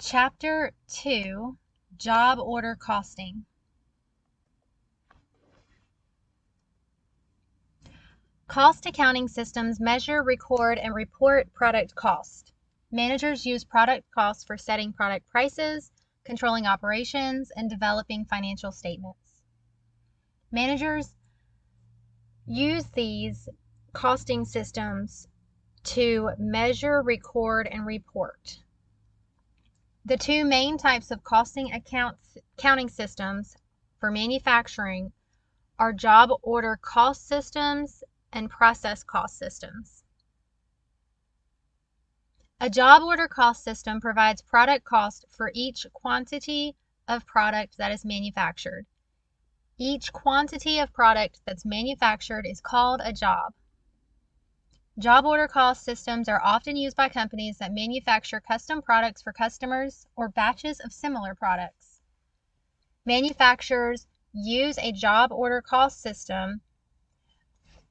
Chapter 2, Job Order Costing. Cost accounting systems measure, record, and report product cost. Managers use product costs for setting product prices, controlling operations, and developing financial statements. Managers use these costing systems to measure, record, and report. The two main types of costing accounting systems for manufacturing are job order cost systems and process cost systems. A job order cost system provides product cost for each quantity of product that is manufactured. Each quantity of product that's manufactured is called a job. Job order cost systems are often used by companies that manufacture custom products for customers or batches of similar products. Manufacturers use a job order cost system,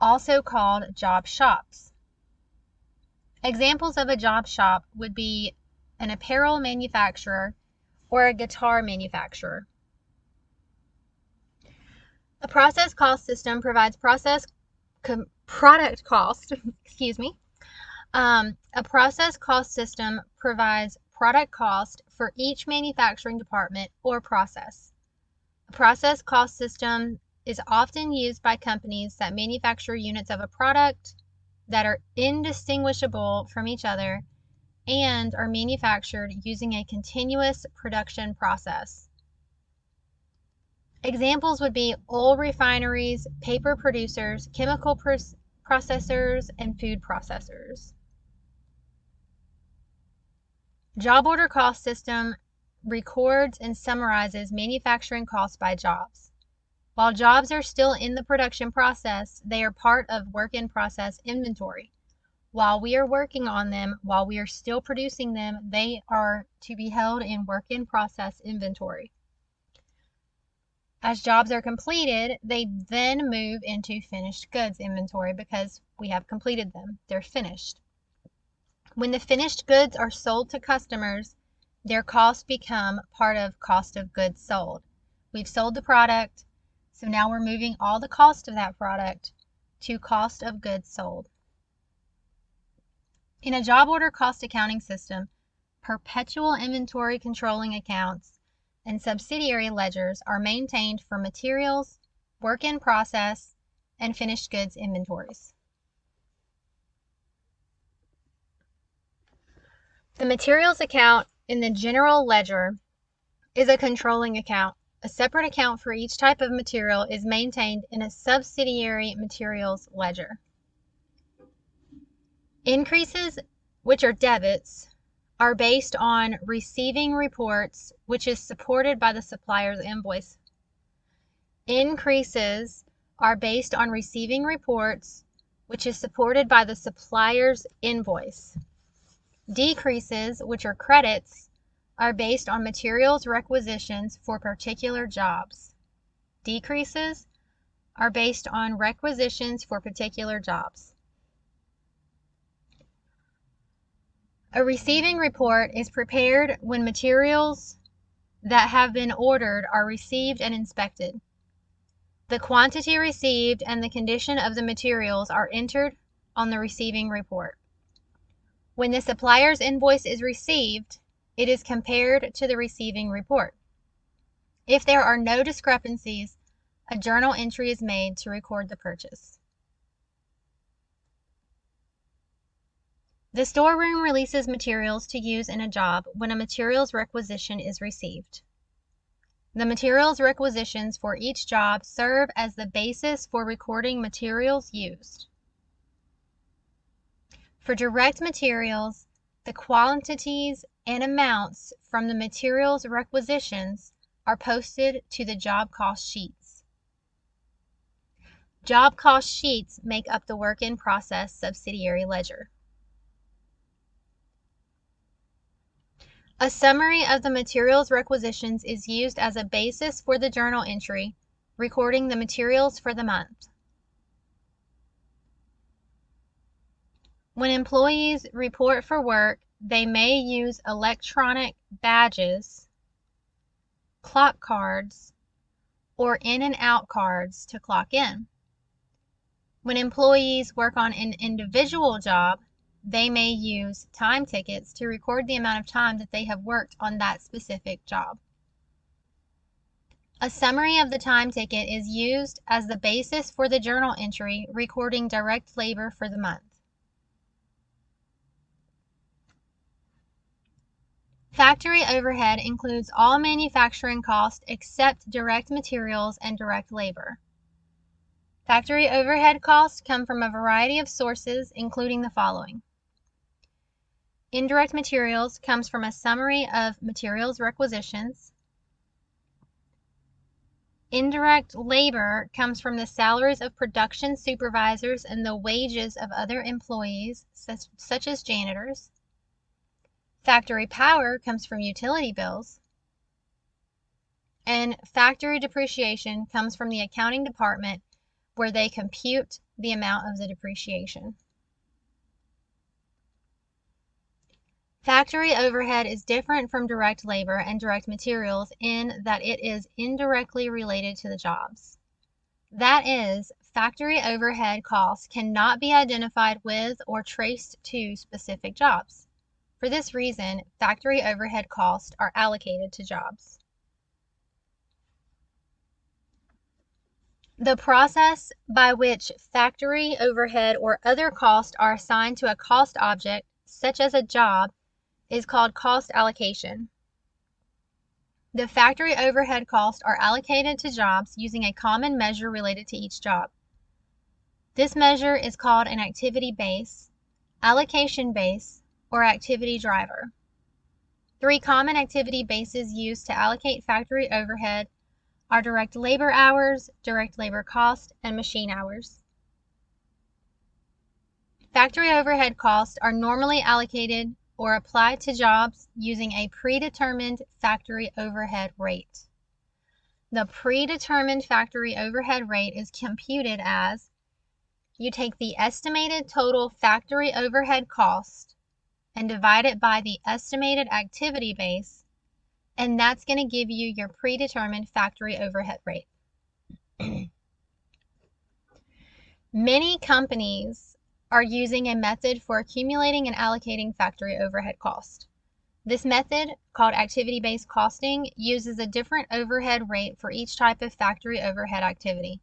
also called job shops. Examples of a job shop would be an apparel manufacturer or a guitar manufacturer. A process cost system provides product cost. A process cost system provides product cost for each manufacturing department or process. A process cost system is often used by companies that manufacture units of a product that are indistinguishable from each other and are manufactured using a continuous production process. Examples would be oil refineries, paper producers, chemical processors, and food processors. Job order cost system records and summarizes manufacturing costs by jobs. While jobs are still in the production process, they are part of work-in-process inventory. While we are working on them, while we are still producing them, they are to be held in work-in-process inventory. As jobs are completed, they then move into finished goods inventory because we have completed them. They're finished. When the finished goods are sold to customers, their costs become part of cost of goods sold. We've sold the product, so now we're moving all the cost of that product to cost of goods sold. In a job order cost accounting system, perpetual inventory controlling accounts and subsidiary ledgers are maintained for materials, work in process, and finished goods inventories. The materials account in the general ledger is a controlling account. A separate account for each type of material is maintained in a subsidiary materials ledger. Increases, which are debits, are based on receiving reports, which is supported by the supplier's invoice. Increases are based on receiving reports, which is supported by the supplier's invoice. Decreases, which are credits, are based on materials requisitions for particular jobs. Decreases are based on requisitions for particular jobs. A receiving report is prepared when materials that have been ordered are received and inspected. The quantity received and the condition of the materials are entered on the receiving report. When the supplier's invoice is received, it is compared to the receiving report. If there are no discrepancies, a journal entry is made to record the purchase. The storeroom releases materials to use in a job when a materials requisition is received. The materials requisitions for each job serve as the basis for recording materials used. For direct materials, the quantities and amounts from the materials requisitions are posted to the job cost sheets. Job cost sheets make up the work-in-process subsidiary ledger. A summary of the materials requisitions is used as a basis for the journal entry, recording the materials for the month. When employees report for work, they may use electronic badges, clock cards, or in and out cards to clock in. When employees work on an individual job, they may use time tickets to record the amount of time that they have worked on that specific job. A summary of the time ticket is used as the basis for the journal entry recording direct labor for the month. Factory overhead includes all manufacturing costs except direct materials and direct labor. Factory overhead costs come from a variety of sources, including the following. Indirect materials comes from a summary of materials requisitions. Indirect labor comes from the salaries of production supervisors and the wages of other employees, such as janitors. Factory power comes from utility bills. And factory depreciation comes from the accounting department, where they compute the amount of the depreciation. Factory overhead is different from direct labor and direct materials in that it is indirectly related to the jobs. That is, factory overhead costs cannot be identified with or traced to specific jobs. For this reason, factory overhead costs are allocated to jobs. The process by which factory overhead or other costs are assigned to a cost object, such as a job, is called cost allocation. The factory overhead costs are allocated to jobs using a common measure related to each job. This measure is called an activity base, allocation base, or activity driver. Three common activity bases used to allocate factory overhead are direct labor hours, direct labor cost, and machine hours. Factory overhead costs are normally allocated or applied to jobs using a predetermined factory overhead rate. The predetermined factory overhead rate is computed as you take the estimated total factory overhead cost and divide it by the estimated activity base, and that's going to give you your predetermined factory overhead rate. Many companies are using a method for accumulating and allocating factory overhead cost. This method, called activity-based costing, uses a different overhead rate for each type of factory overhead activity,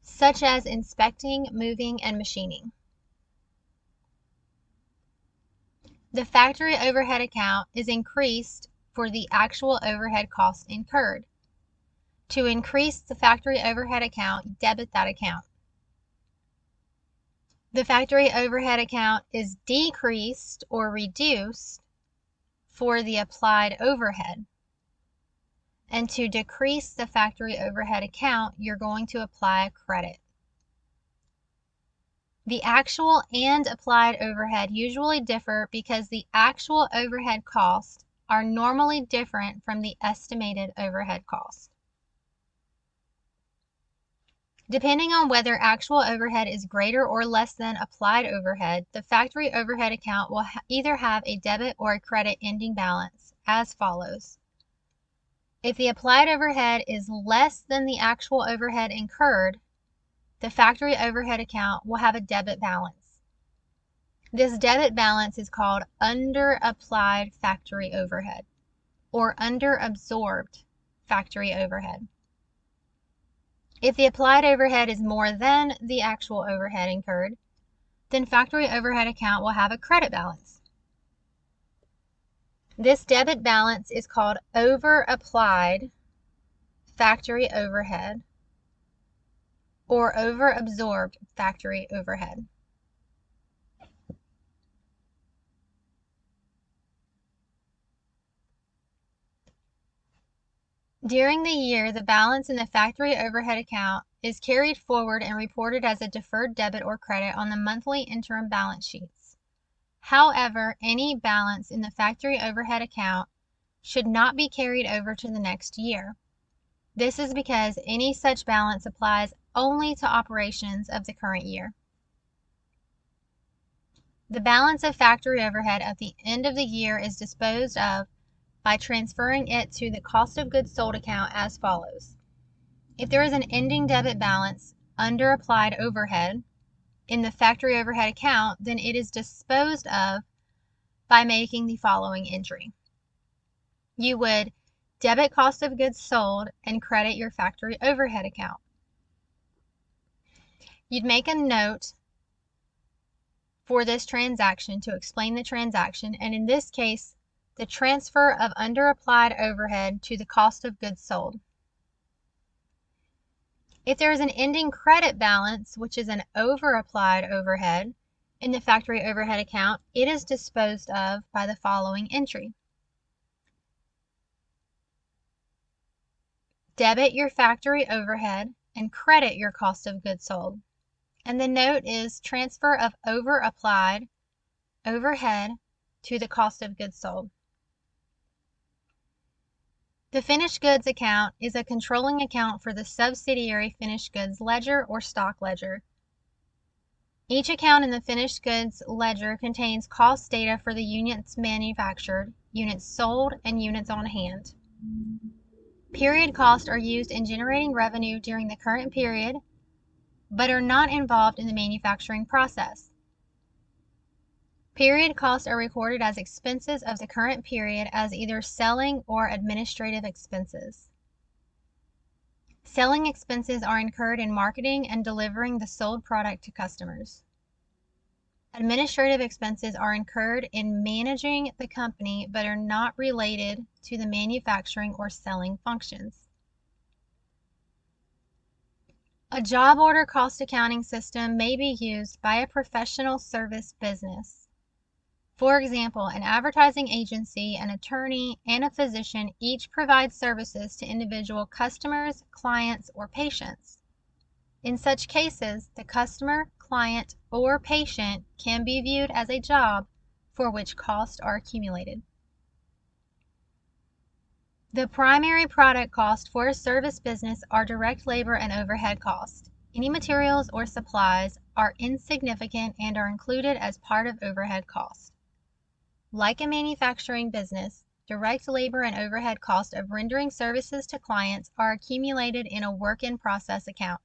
such as inspecting, moving, and machining. The factory overhead account is increased for the actual overhead costs incurred. To increase the factory overhead account, debit that account. The factory overhead account is decreased or reduced for the applied overhead. And to decrease the factory overhead account, you're going to apply a credit. The actual and applied overhead usually differ because the actual overhead costs are normally different from the estimated overhead cost. Depending on whether actual overhead is greater or less than applied overhead, the factory overhead account will either have a debit or a credit ending balance as follows. If the applied overhead is less than the actual overhead incurred, the factory overhead account will have a debit balance. This debit balance is called under-applied factory overhead or under-absorbed factory overhead. If the applied overhead is more than the actual overhead incurred, then factory overhead account will have a credit balance. This debit balance is called over-applied factory overhead or over-absorbed factory overhead. During the year, the balance in the factory overhead account is carried forward and reported as a deferred debit or credit on the monthly interim balance sheets. However, any balance in the factory overhead account should not be carried over to the next year. This is because any such balance applies only to operations of the current year. The balance of factory overhead at the end of the year is disposed of by transferring it to the cost of goods sold account as follows. If there is an ending debit balance under applied overhead in the factory overhead account, then it is disposed of by making the following entry. You would debit cost of goods sold and credit your factory overhead account. You'd make a note for this transaction to explain the transaction, and in this case, the transfer of under applied overhead to the cost of goods sold. If there is an ending credit balance, which is an over applied overhead, in the factory overhead account, it is disposed of by the following entry. Debit your factory overhead and credit your cost of goods sold. And the note is transfer of over applied overhead to the cost of goods sold. The finished goods account is a controlling account for the subsidiary finished goods ledger or stock ledger. Each account in the finished goods ledger contains cost data for the units manufactured, units sold, and units on hand. Period costs are used in generating revenue during the current period, but are not involved in the manufacturing process. Period costs are recorded as expenses of the current period as either selling or administrative expenses. Selling expenses are incurred in marketing and delivering the sold product to customers. Administrative expenses are incurred in managing the company but are not related to the manufacturing or selling functions. A job order cost accounting system may be used by a professional service business. For example, an advertising agency, an attorney, and a physician each provide services to individual customers, clients, or patients. In such cases, the customer, client, or patient can be viewed as a job for which costs are accumulated. The primary product cost for a service business are direct labor and overhead costs. Any materials or supplies are insignificant and are included as part of overhead cost. Like a manufacturing business, direct labor and overhead cost of rendering services to clients are accumulated in a work-in-process account.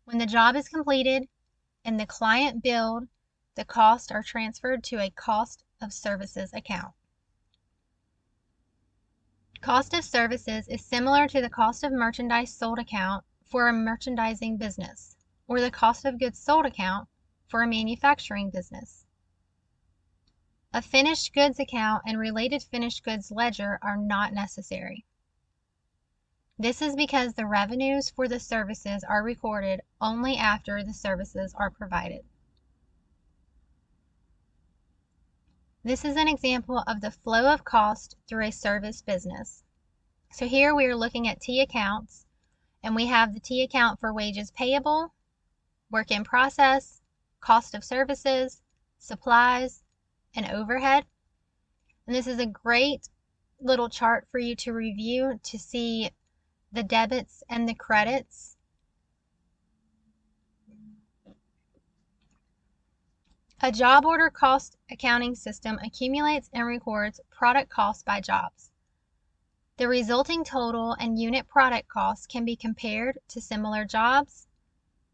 When the job is completed and the client billed, the costs are transferred to a cost of services account. Cost of services is similar to the cost of merchandise sold account for a merchandising business, or the cost of goods sold account for a manufacturing business. A finished goods account and related finished goods ledger are not necessary. This is because the revenues for the services are recorded only after the services are provided. This is an example of the flow of cost through a service business. So here we are looking at T accounts, and we have the T account for wages payable, work in process, cost of services, supplies, and overhead. And this is a great little chart for you to review to see the debits and the credits. A job order cost accounting system accumulates and records product costs by jobs. The resulting total and unit product costs can be compared to similar jobs,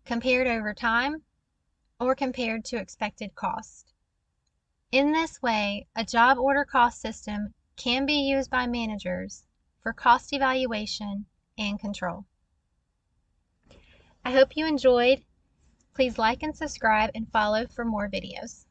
compared over time, or compared to expected cost. In this way, a job order cost system can be used by managers for cost evaluation and control. I hope you enjoyed. Please like and subscribe and follow for more videos.